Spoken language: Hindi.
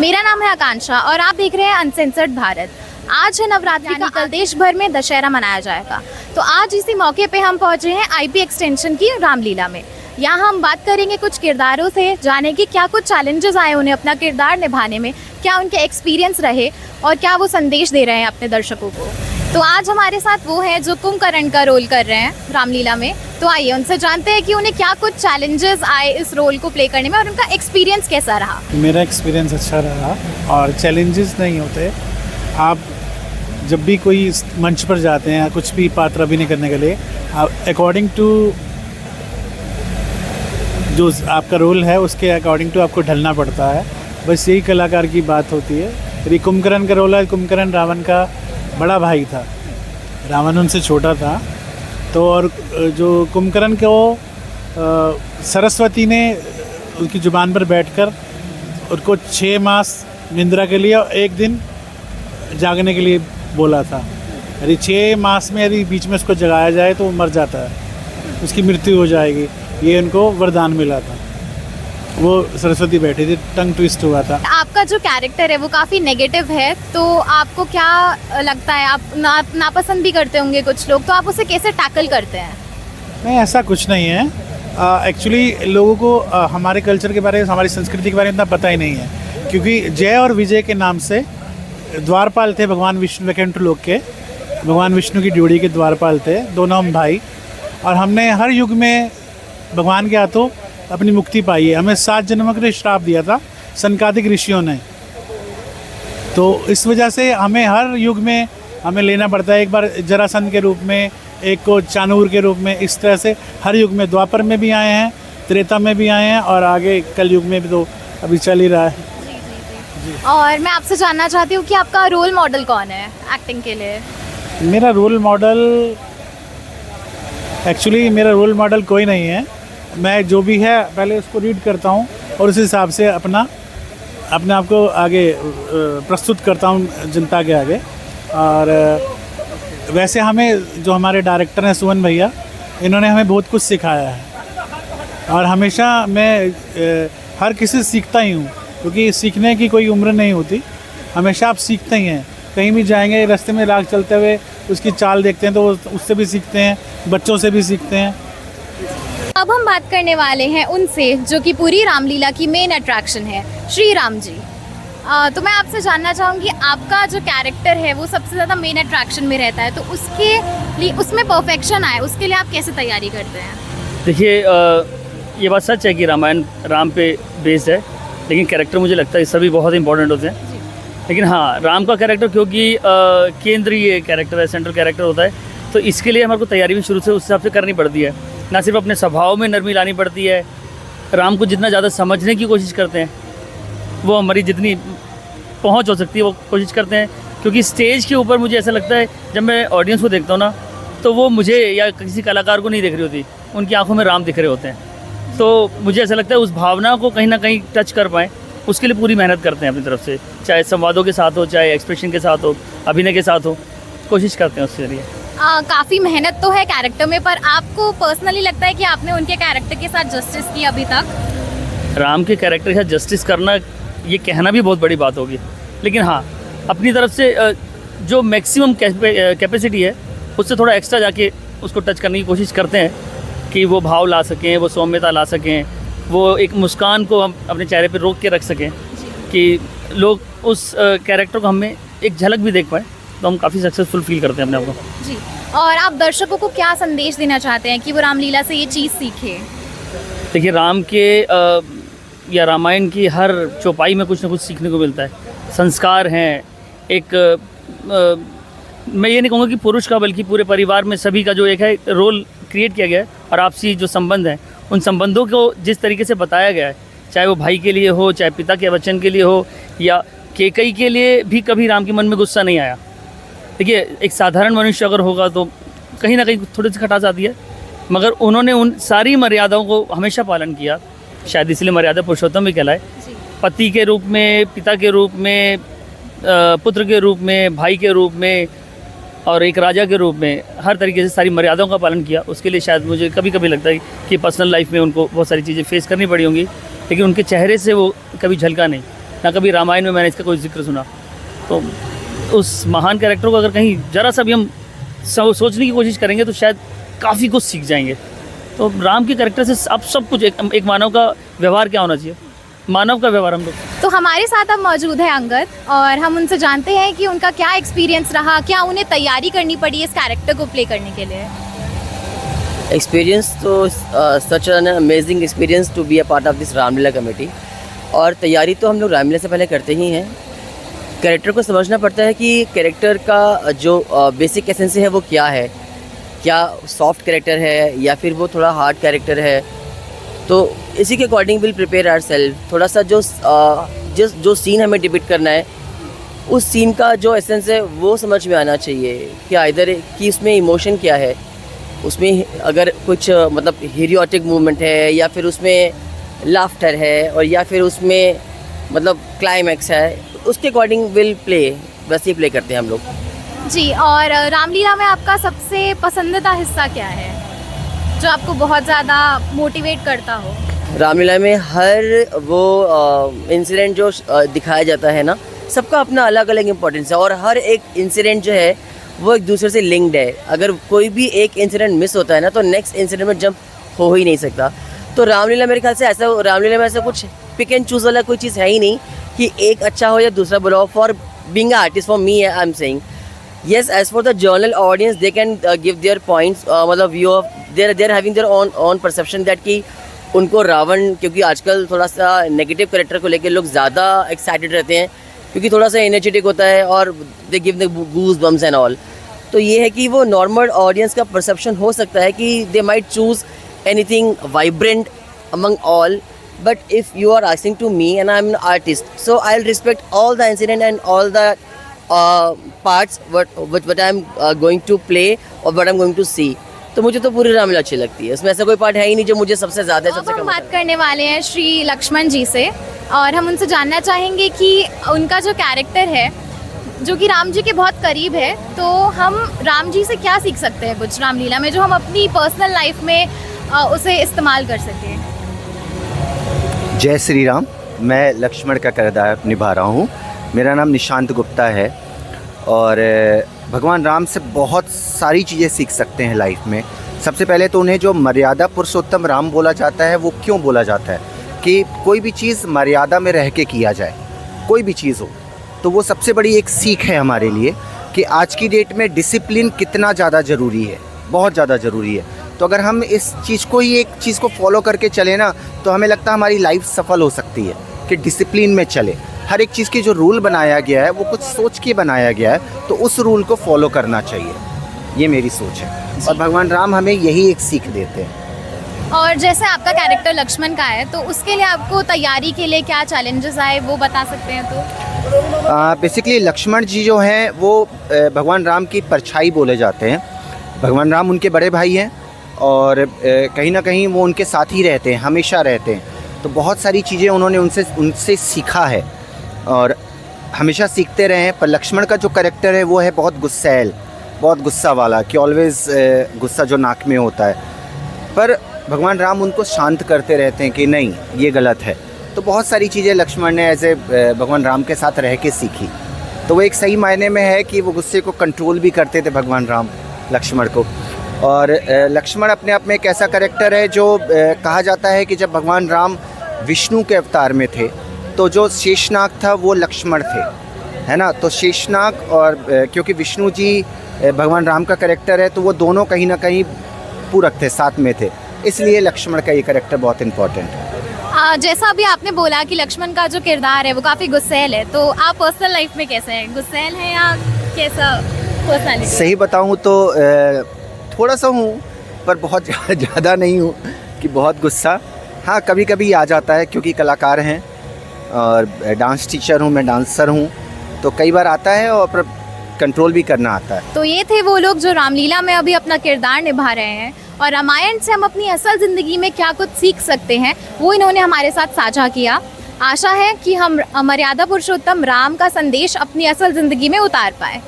मेरा नाम है आकांक्षा और आप देख रहे हैं अनसेंसर्ड भारत। आज है नवरात्रि का, कल देश भर में दशहरा मनाया जाएगा। तो आज इसी मौके पे हम पहुंचे हैं आईपी एक्सटेंशन की रामलीला में। यहाँ हम बात करेंगे कुछ किरदारों से, जाने कि क्या कुछ चैलेंजेस आए उन्हें अपना किरदार निभाने में, क्या उनके एक्सपीरियंस रहे और क्या वो संदेश दे रहे हैं अपने दर्शकों को। तो आज हमारे साथ वो हैं जो कुंभकर्ण का रोल कर रहे हैं रामलीला में। तो आइए उनसे जानते हैं कि उन्हें क्या कुछ चैलेंजेस आए इस रोल को प्ले करने में और उनका एक्सपीरियंस कैसा रहा। मेरा एक्सपीरियंस अच्छा रहा और चैलेंजेस नहीं होते। आप जब भी कोई मंच पर जाते हैं या कुछ भी पात्र अभिनय करने के लिए, अकॉर्डिंग टू जो आपका रोल है उसके अकॉर्डिंग टू आपको ढलना पड़ता है। बस यही कलाकार की बात होती है। यदि कुंभकर्ण का रोल है, कुंभकर्ण रावण का बड़ा भाई था, रावण उनसे छोटा था। तो और जो कुंभकर्ण को सरस्वती ने उनकी जुबान पर बैठकर उनको 6 मास निंद्रा के लिए और 1 दिन जागने के लिए बोला था। यदि 6 मास में यदि बीच में उसको जगाया जाए तो वो मर जाता है, उसकी मृत्यु हो जाएगी। ये उनको वरदान मिला था। वो सरस्वती बैठी थी, टंग ट्विस्ट हुआ था। आपका जो कैरेक्टर है वो काफ़ी नेगेटिव है, तो आपको क्या लगता है, आप नापसंद भी करते होंगे कुछ लोग, तो आप उसे कैसे टैकल करते हैं? नहीं, ऐसा कुछ नहीं है। एक्चुअली लोगों को हमारे कल्चर के बारे में, हमारी संस्कृति के बारे में इतना पता ही नहीं है, क्योंकि जय और विजय के नाम से द्वारपाल थे भगवान विष्णु, वैकुंठ लोक के भगवान विष्णु की ड्योढ़ी के द्वारपाल थे। दोनों हम भाई, और हमने हर युग में भगवान के हाथों अपनी मुक्ति पाई है। हमें 7 जन्मों के लिए श्राप दिया था सनकादिक ऋषियों ने। तो इस वजह से हमें हर युग में हमें लेना पड़ता है। एक बार जरासंध के रूप में, एक को चाणूर के रूप में, इस तरह से हर युग में, द्वापर में भी आए हैं, त्रेता में भी आए हैं और आगे कल युग में भी तो अभी चल ही रहा है। और मैं आपसे जानना चाहती हूँ कि आपका रोल मॉडल कौन है एक्टिंग के लिए? मेरा रोल मॉडल कोई नहीं है। मैं जो भी है पहले उसको रीड करता हूँ और उस हिसाब से अपने आप को आगे प्रस्तुत करता हूँ जनता के आगे। और वैसे हमें जो हमारे डायरेक्टर हैं सुमन भैया, इन्होंने हमें बहुत कुछ सिखाया है और हमेशा मैं हर किसी से सीखता ही हूँ, क्योंकि सीखने की कोई उम्र नहीं होती। हमेशा आप सीखते ही हैं। कहीं भी जाएंगे, रास्ते में राग चलते हुए उसकी चाल देखते हैं तो उससे भी सीखते हैं, बच्चों से भी सीखते हैं। अब हम बात करने वाले हैं उनसे जो कि पूरी रामलीला की मेन अट्रैक्शन है, श्री राम जी। तो मैं आपसे जानना चाहूँगी, आपका जो कैरेक्टर है वो सबसे ज़्यादा मेन अट्रैक्शन में रहता है, तो उसके लिए उसमें परफेक्शन आए उसके लिए आप कैसे तैयारी करते हैं? देखिए, ये बात सच है कि रामायण राम पे बेस्ड है, लेकिन कैरेक्टर मुझे लगता है सभी बहुत इंपॉर्टेंट होते हैं। लेकिन हाँ, राम का कैरेक्टर क्योंकि केंद्रीय कैरेक्टर है, सेंट्रल कैरेक्टर होता है, तो इसके लिए हमारे को तैयारी भी शुरू से उस हिसाब से करनी पड़ती है। ना सिर्फ अपने स्वभाव में नरमी लानी पड़ती है, राम को जितना ज़्यादा समझने की कोशिश करते हैं, वो हमारी जितनी पहुंच हो सकती है वो कोशिश करते हैं। क्योंकि स्टेज के ऊपर मुझे ऐसा लगता है, जब मैं ऑडियंस को देखता हूँ ना, तो वो मुझे या किसी कलाकार को नहीं देख रही होती, उनकी आंखों में राम दिख रहे होते हैं। तो मुझे ऐसा लगता है उस भावना को कहीं ना कहीं टच कर पाएँ, उसके लिए पूरी मेहनत करते हैं अपनी तरफ से, चाहे संवादों के साथ हो, चाहे एक्सप्रेशन के साथ हो, अभिनय के साथ हो, कोशिश करते हैं उसके लिए। काफ़ी मेहनत तो है कैरेक्टर में, पर आपको पर्सनली लगता है कि आपने उनके कैरेक्टर के साथ जस्टिस किया अभी तक? राम के कैरेक्टर के साथ जस्टिस करना, ये कहना भी बहुत बड़ी बात होगी, लेकिन हाँ, अपनी तरफ से जो मैक्सिमम कैपेसिटी है उससे थोड़ा एक्स्ट्रा जाके उसको टच करने की कोशिश करते हैं कि वो भाव ला सकें, वो सौम्यता ला सकें, वो एक मुस्कान को हम अपने चेहरे पर रोक के रख सकें कि लोग उस कैरेक्टर को हमें एक झलक भी देख पाएँ। तो हम काफ़ी सक्सेसफुल फील करते हैं अपने आप को। जी, और आप दर्शकों को क्या संदेश देना चाहते हैं कि वो रामलीला से ये चीज़ सीखे? देखिए, राम के या रामायण की हर चौपाई में कुछ ना कुछ सीखने को मिलता है। संस्कार हैं, एक मैं ये नहीं कहूँगा कि पुरुष का, बल्कि पूरे परिवार में सभी का जो एक है रोल क्रिएट किया गया है, और आपसी जो संबंध हैं, उन संबंधों को जिस तरीके से बताया गया है, चाहे वो भाई के लिए हो, चाहे पिता के वचन के लिए हो, या कैकेयी के लिए भी कभी राम के मन में गुस्सा नहीं आया। देखिए, एक साधारण मनुष्य अगर होगा तो कहीं ना कहीं थोड़ी सी खटास आती है, मगर उन्होंने उन सारी मर्यादाओं को हमेशा पालन किया। शायद इसलिए मर्यादा पुरुषोत्तम भी कहलाए। पति के रूप में, पिता के रूप में, पुत्र के रूप में, भाई के रूप में और एक राजा के रूप में हर तरीके से सारी मर्यादाओं का पालन किया। उसके लिए शायद मुझे कभी कभी लगता है कि पर्सनल लाइफ में उनको बहुत सारी चीज़ें फेस करनी पड़ी होंगी, लेकिन उनके चेहरे से वो कभी झलका नहीं। ना कभी रामायण में मैंने इसका कोई जिक्र सुना। तो उस महान कैरेक्टर को अगर कहीं ज़रा सा भी हम सोचने की कोशिश करेंगे तो शायद काफ़ी कुछ सीख जाएंगे। तो राम के कैरेक्टर से अब सब कुछ एक मानव का व्यवहार क्या होना चाहिए, मानव का व्यवहार हम लोग। तो हमारे साथ अब मौजूद है अंगद और हम उनसे जानते हैं कि उनका क्या एक्सपीरियंस रहा, क्या उन्हें तैयारी करनी पड़ी इस कैरेक्टर को प्ले करने के लिए। एक्सपीरियंस तो such an amazing experience to be a part of this Ramlila committee. और तैयारी तो हम लोग रामलीला से पहले करते ही हैं। कैरेक्टर को समझना पड़ता है कि कैरेक्टर का जो बेसिक एसेंस है वो क्या है, क्या सॉफ्ट कैरेक्टर है या फिर वो थोड़ा हार्ड कैरेक्टर है। तो इसी के according will prepare our self. थोड़ा सा जो सीन हमें डिपिक्ट करना है उस सीन का जो एसेंस है वो समझ में आना चाहिए कि इधर कि उसमें इमोशन क्या है, उसमें अगर कुछ मतलब हीरोटिक मूवमेंट है या फिर उसमें लाफ्टर है और या फिर उसमें मतलब क्लाइमैक्स है, उसके अकॉर्डिंग विल प्ले, वैसे ही प्ले करते हैं हम लोग। जी, और रामलीला में आपका सबसे पसंदीदा हिस्सा क्या है जो आपको बहुत ज़्यादा मोटिवेट करता हो? रामलीला में हर वो इंसिडेंट जो दिखाया जाता है ना, सबका अपना अलग अलग इम्पोर्टेंस है और हर एक इंसिडेंट जो है वो एक दूसरे से लिंक्ड है। अगर कोई भी एक इंसिडेंट मिस होता है ना तो नेक्स्ट इंसिडेंट में जंप हो ही नहीं सकता। तो रामलीला मेरे ख्याल से रामलीला में ऐसा कुछ पिक एंड चूज़ वाला कोई चीज़ है ही नहीं कि एक अच्छा हो या दूसरा बुरा हो। For being a artist, for me I am saying yes, as for the general audience they can give their points, मतलब view of they're having their own perception that कि उनको रावण, क्योंकि आजकल थोड़ा सा नेगेटिव कैरेक्टर को लेकर लोग ज़्यादा एक्साइटेड रहते हैं क्योंकि थोड़ा सा एनर्जेटिक होता है और they give the goosebumps and all. तो ये है कि वो नॉर्मल ऑडियंस का परसेप्शन हो सकता है कि they might choose anything vibrant among all, but if you are asking to me and I am an artist, so I will respect all the incident and all the parts what I'm going to play or what I'm going to see। तो मुझे तो पूरी रामलीला अच्छी लगती है, उसमें ऐसा कोई पार्ट है ही नहीं जो मुझे सबसे ज़्यादा अब सबसे हम कम बात करने वाले हैं श्री लक्ष्मण जी से और हम उनसे जानना चाहेंगे कि उनका जो कैरेक्टर है जो कि राम जी के बहुत करीब है, तो हम राम जी से क्या सीख सकते हैं कुछ रामलीला में जो हम अपनी पर्सनल लाइफ में उसे इस्तेमाल कर सकें। जय श्री राम। मैं लक्ष्मण का किरदार निभा रहा हूँ। मेरा नाम निशांत गुप्ता है और भगवान राम से बहुत सारी चीज़ें सीख सकते हैं लाइफ में। सबसे पहले तो उन्हें जो मर्यादा पुरुषोत्तम राम बोला जाता है वो क्यों बोला जाता है कि कोई भी चीज़ मर्यादा में रह के किया जाए, कोई भी चीज़ हो। तो वो सबसे बड़ी एक सीख है हमारे लिए कि आज की डेट में डिसिप्लिन कितना ज़्यादा ज़रूरी है, बहुत ज़्यादा ज़रूरी है। तो अगर हम इस चीज़ को ही एक चीज़ को फॉलो करके चले ना तो हमें लगता है हमारी लाइफ सफल हो सकती है कि डिसिप्लिन में चले। हर एक चीज़ की जो रूल बनाया गया है वो कुछ सोच के बनाया गया है, तो उस रूल को फॉलो करना चाहिए, ये मेरी सोच है। और भगवान राम हमें यही एक सीख देते हैं। और जैसे आपका कैरेक्टर लक्ष्मण का है तो उसके लिए आपको तैयारी के लिए क्या चैलेंजेस आए वो बता सकते हैं? तो बेसिकली लक्ष्मण जी जो हैं वो भगवान राम की परछाई बोले जाते हैं। भगवान राम उनके बड़े भाई हैं और कहीं ना कहीं वो उनके साथ ही रहते हैं, हमेशा रहते हैं। तो बहुत सारी चीज़ें उन्होंने उनसे सीखा है और हमेशा सीखते रहे हैं। पर लक्ष्मण का जो कैरेक्टर है वो है बहुत गुस्सैल, बहुत गुस्सा वाला, कि ऑलवेज़ गुस्सा जो नाक में होता है। पर भगवान राम उनको शांत करते रहते हैं कि नहीं ये गलत है। तो बहुत सारी चीज़ें लक्ष्मण ने ऐसे भगवान राम के साथ रह के सीखी। तो वो एक सही मायने में है कि वो गुस्से को कंट्रोल भी करते थे भगवान राम लक्ष्मण को। और लक्ष्मण अपने आप में एक ऐसा कैरेक्टर है जो कहा जाता है कि जब भगवान राम विष्णु के अवतार में थे तो जो शेषनाग था वो लक्ष्मण थे, है ना। तो शेषनाग और क्योंकि विष्णु जी भगवान राम का कैरेक्टर है तो वो दोनों कहीं ना कहीं पूरक थे, साथ में थे, इसलिए लक्ष्मण का ये कैरेक्टर बहुत इम्पोर्टेंट है। जैसा अभी आपने बोला कि लक्ष्मण का जो किरदार है वो काफ़ी गुस्सैल है, तो आप पर्सनल लाइफ में कैसे हैं, गुस्सैल हैं या कैसा पर्सनैलिटी? सही बताऊँ तो थोड़ा सा हूँ पर बहुत ज़्यादा नहीं हूँ कि बहुत गुस्सा। हाँ कभी कभी आ जाता है क्योंकि कलाकार हैं और डांस टीचर हूँ, मैं डांसर हूँ, तो कई बार आता है और कंट्रोल भी करना आता है। तो ये थे वो लोग जो रामलीला में अभी अपना किरदार निभा रहे हैं और रामायण से हम अपनी असल ज़िंदगी में क्या कुछ सीख सकते हैं वो इन्होंने हमारे साथ साझा किया। आशा है कि हम मर्यादा पुरुषोत्तम राम का संदेश अपनी असल ज़िंदगी में उतार पाए।